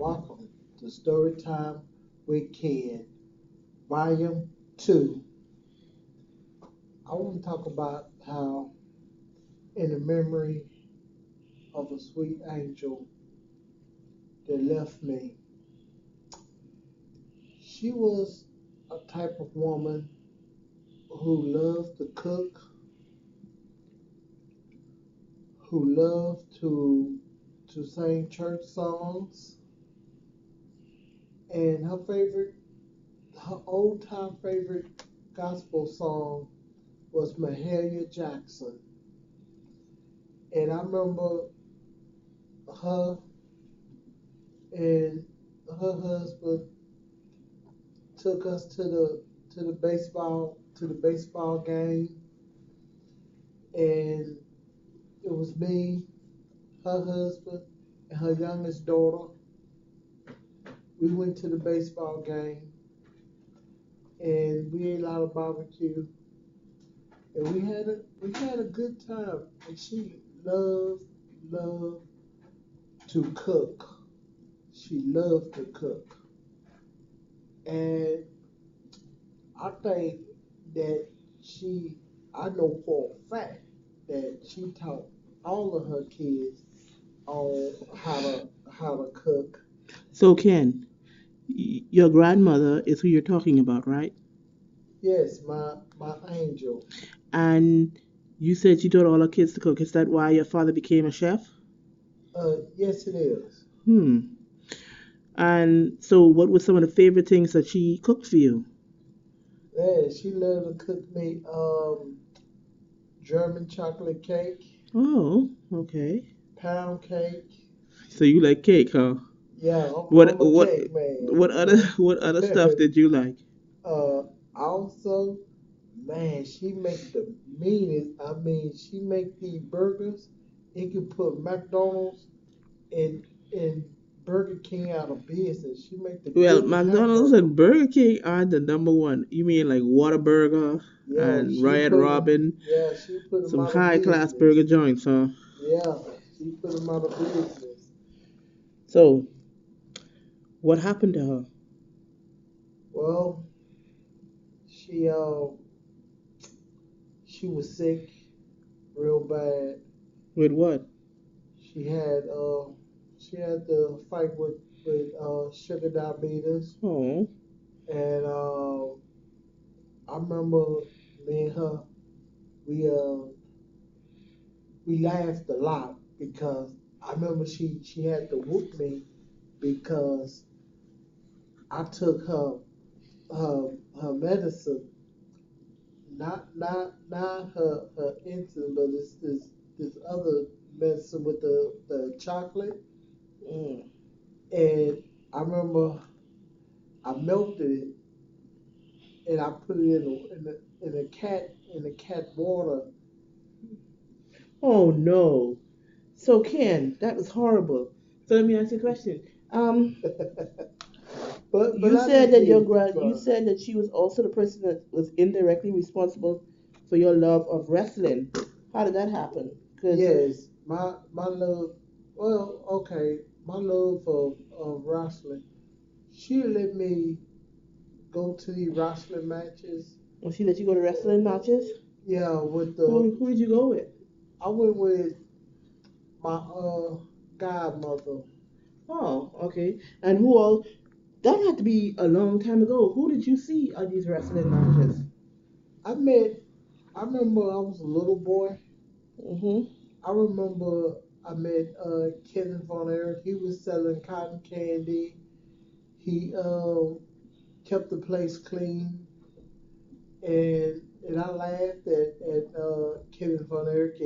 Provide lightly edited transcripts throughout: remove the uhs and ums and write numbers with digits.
Welcome to Storytime with Ken, Volume 2. I want to talk about how, in the memory of a sweet angel that left me, she was a type of woman who loved to cook, who loved to sing church songs, and her old time favorite gospel song was Mahalia Jackson. And I remember her and her husband took us to the baseball game, and it was me, her husband, and her youngest daughter. We went to the baseball game, and we ate a lot of barbecue, and we had a good time. And she loved to cook. She loved to cook, and I think that she, I know for a fact that she taught all of her kids on how to cook. So, Ken, your grandmother is who you're talking about, right? Yes, my angel. And you said she taught all her kids to cook. Is that why your father became a chef? Yes, it is. Hmm. And so, what were some of the favorite things that she cooked for you? Yeah, she loved to cook me German chocolate cake, Oh, okay. pound cake. So you like cake, huh? Yeah, What I'm a what cake man, what other what other stuff did you like? uh, also, man, she make the meanest. I mean, she make these burgers. It could put McDonald's and Burger King out of business. She make the Well, goodest McDonald's hamburger. and Burger King are the number one. You mean like Whataburger Yo, and Riot Robin, she put them some out of high class burger business. joints, huh? Yeah, she put them out of business. So, what happened to her? Well, she she was sick real bad. With what? She had she had to fight with sugar diabetes, Oh, and I remember me and her we uh we laughed a lot because I remember she had to whoop me because I took her medicine, not her insulin, but it's this other medicine with the chocolate. mm. And I remember I melted it and I put it in the cat water. Oh no. So, Ken, that was horrible. So let me ask you a question. Um, But you I said didn't that get it too you far. said that she was also the person that was indirectly responsible for your love of wrestling. How did that happen? Because Yes, my love. Well, okay, my love of wrestling. She let me go to the wrestling matches. when she let you go to wrestling matches, Yeah, with the who did you go with? I went with my godmother. Oh, okay. And who all? That had to be a long time ago. Who did you see at these wrestling matches? I met. I remember I was a little boy. Mm-hmm. I remember I met Kevin Von Erich. He was selling cotton candy. He kept the place clean, and I laughed at Kevin Von Erich,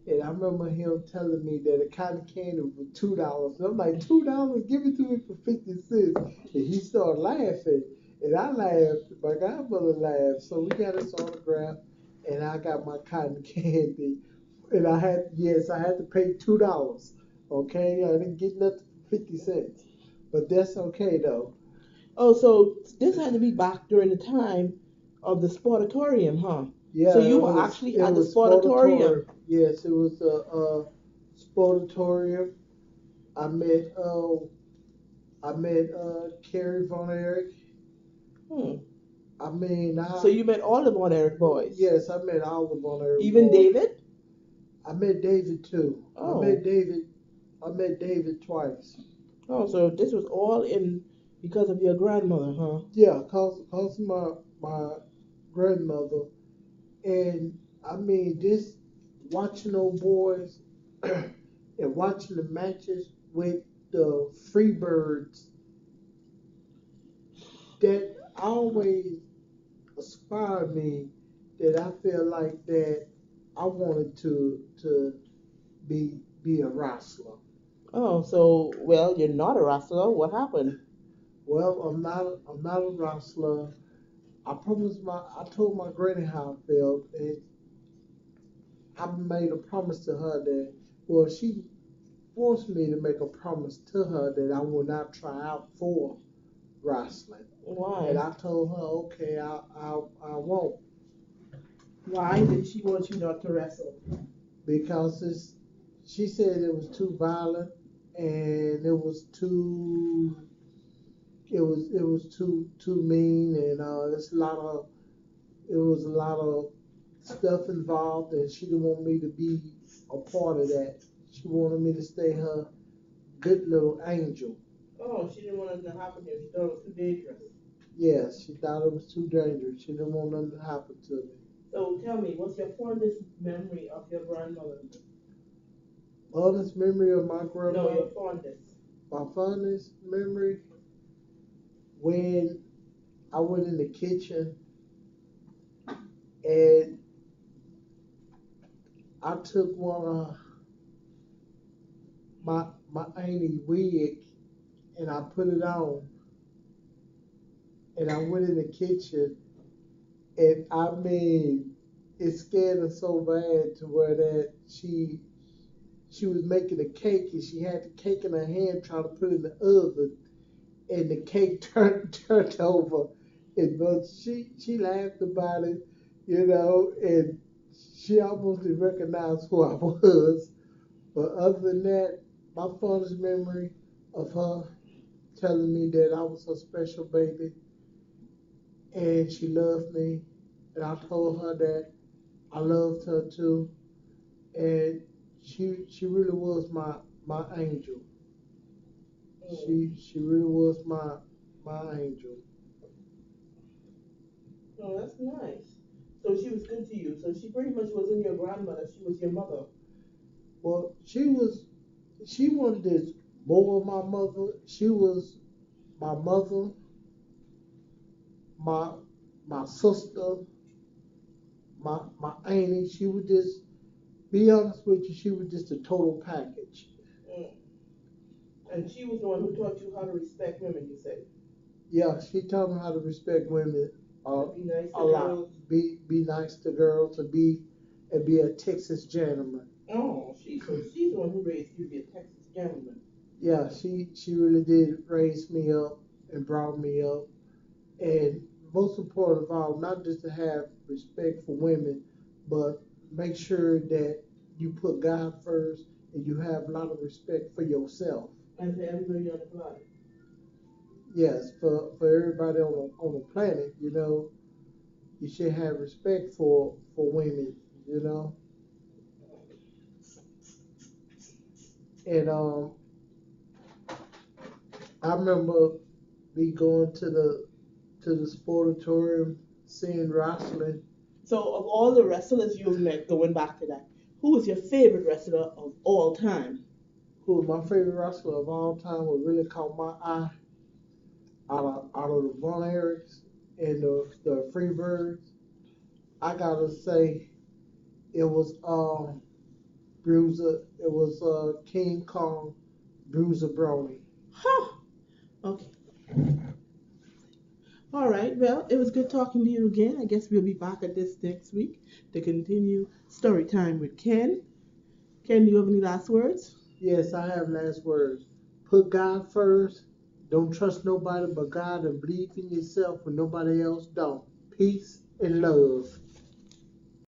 and I remember him telling me that a cotton candy was $2. And I'm like, $2? Give it to me for 50 cents. And he started laughing, and I laughed. My godmother laughed. So we got his autograph, and I got my cotton candy, and I had to pay $2. Okay, I didn't get nothing for 50 cents, but that's okay though. Oh, so this had to be back during the time of the sportatorium, huh? So Yeah, you were actually it at the was sportatorium. sportatorium. Yes, it was a sportatorium. I met I met Kerry Von Erich. Hmm. I mean, So you met all the Von Erich boys? yes, I met all the Von Erich Even boys. David? I met David too. Oh. I met David twice. Oh, so this was all in because of your grandmother, huh? Yeah, cause my grandmother, and I mean this watching those boys and watching the matches with the Freebirds, that always inspired me, that I feel like that I wanted to be a wrestler. Oh, so well, you're not a wrestler. What happened? Well, I'm not a wrestler. I told my granny how I felt, and I made a promise to her that, well, she forced me to make a promise to her that I will not try out for wrestling. Why? And I told her, okay, I won't. Why did she want you not to wrestle? Because she said it was too violent, and it was too mean, and it was a lot of stuff involved, and she didn't want me to be a part of that. She wanted me to stay her good little angel. Oh, she didn't want nothing to happen to you. She thought it was too dangerous. Yes, she thought it was too dangerous. She didn't want nothing to happen to me. So tell me, what's your fondest memory of your grandmother? Fondest memory of my No, grandma? your fondest. My fondest memory, when I went in the kitchen and I took one of my auntie's wig and I put it on, and I went in the kitchen, and I mean, it scared her so bad to where that she was making a cake, and she had the cake in her hand trying to put it in the oven, and the cake turned over, and but she laughed about it, and she almost didn't recognize who I was. But other than that, my fondest memory of her telling me that I was her special baby and she loved me, and I told her that I loved her too, and she really was my angel. She really was my angel. Oh, that's nice. So she was good to you. So she pretty much wasn't your grandmother. She was your mother. Well, she wanted this more of my mother. She was my mother, my my sister, my auntie. She would just be honest with you. She was just a total package. Mm. And she was the one who taught you how to respect women, you said. Yeah, she taught me how to respect women Be nice to a lot. girls. Be nice to girls, and be a Texas gentleman. Oh, she's the one who raised you to be a Texas gentleman. Yeah, she really did raise me up and brought me up, and most important of all, not just to have respect for women, but make sure that you put God first and you have a lot of respect for yourself. And for everybody on the planet. Yes, for everybody on the planet, you should have respect for women, you know. And I remember me going to the sportatorium, seeing wrestling. So, of all the wrestlers you've met, going back to that, who was your favorite wrestler of all time? Who my favorite wrestler of all time would really caught my eye out of the Von Erichs and the Freebirds. I gotta say it was Bruiser. It was King Kong, Bruiser Brody. Huh. Okay. All right. Well, it was good talking to you again. I guess we'll be back at this next week to continue story time with Ken. Ken, do you have any last words? Yes, I have last words. Put God first. Don't trust nobody but God, and believe in yourself when nobody else don't. Peace and love.